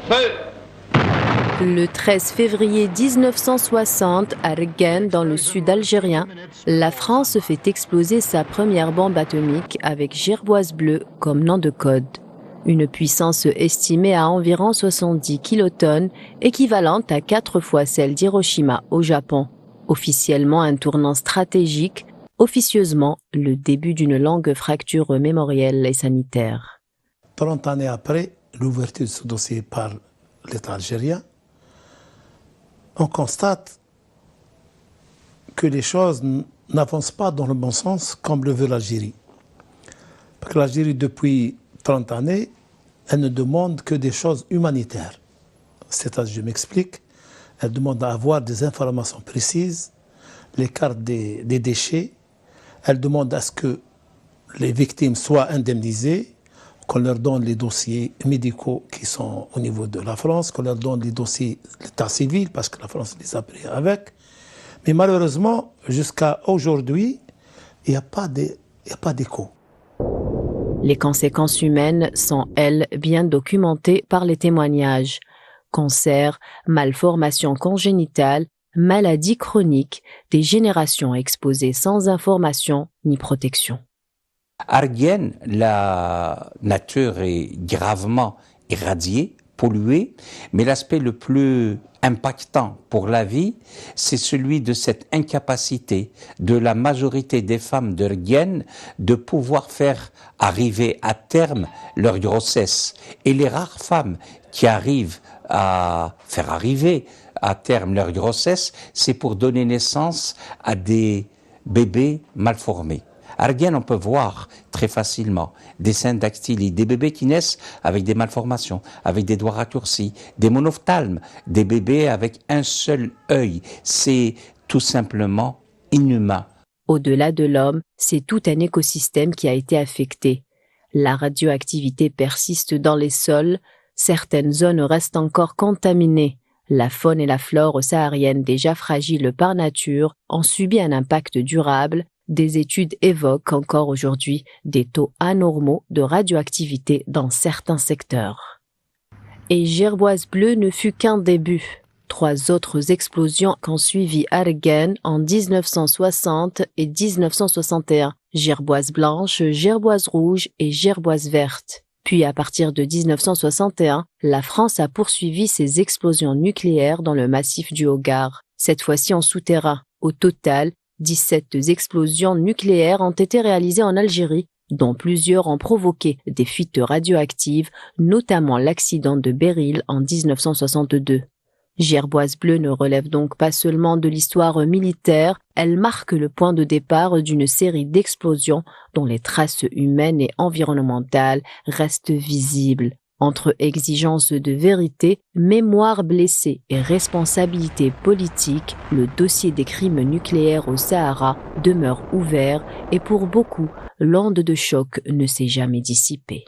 Feu! Le 13 février 1960, à Rguen, dans le sud algérien, la France fait exploser sa première bombe atomique avec Gerboise bleue comme nom de code. Une puissance estimée à environ 70 kilotonnes, équivalente à 4 fois celle d'Hiroshima au Japon. Officiellement un tournant stratégique, officieusement le début d'une longue fracture mémorielle et sanitaire. 30 années après l'ouverture de ce dossier par l'État algérien, on constate que les choses n'avancent pas dans le bon sens comme le veut l'Algérie. Parce que l'Algérie, depuis 30 années, elle ne demande que des choses humanitaires. C'est-à-dire, je m'explique, elle demande à avoir des informations précises, les cartes des déchets, elle demande à ce que les victimes soient indemnisées, qu'on leur donne les dossiers médicaux qui sont au niveau de la France, qu'on leur donne les dossiers de l'état civil, parce que la France les a pris avec. Mais malheureusement, jusqu'à aujourd'hui, il n'y a pas d'écho. Les conséquences humaines sont, elles, bien documentées par les témoignages. Cancer, malformations congénitales, maladies chroniques, des générations exposées sans information ni protection. À Rguen, la nature est gravement irradiée, polluée, mais l'aspect le plus impactant pour la vie, c'est celui de cette incapacité de la majorité des femmes de Rguen de pouvoir faire arriver à terme leur grossesse. Et les rares femmes qui arrivent à faire arriver à terme leur grossesse, c'est pour donner naissance à des bébés mal formés. À Rguen, on peut voir très facilement des seins dactyliques, des bébés qui naissent avec des malformations, avec des doigts raccourcis, des monophthalmes, des bébés avec un seul œil. C'est tout simplement inhumain. Au-delà de l'homme, c'est tout un écosystème qui a été affecté. La radioactivité persiste dans les sols, certaines zones restent encore contaminées. La faune et la flore sahariennes, déjà fragiles par nature, ont subi un impact durable. Des études évoquent encore aujourd'hui des taux anormaux de radioactivité dans certains secteurs. Et Gerboise bleue ne fut qu'un début. 3 autres explosions ont suivi à Rguen en 1960 et 1961. Gerboise blanche, gerboise rouge et gerboise verte. Puis à partir de 1961, la France a poursuivi ses explosions nucléaires dans le massif du Hogar, cette fois-ci en souterrain. Au total, 17 explosions nucléaires ont été réalisées en Algérie, dont plusieurs ont provoqué des fuites radioactives, notamment l'accident de Beryl en 1962. Gerboise bleue ne relève donc pas seulement de l'histoire militaire, elle marque le point de départ d'une série d'explosions dont les traces humaines et environnementales restent visibles. Entre exigence de vérité, mémoire blessée et responsabilité politique, le dossier des crimes nucléaires au Sahara demeure ouvert et pour beaucoup, l'onde de choc ne s'est jamais dissipée.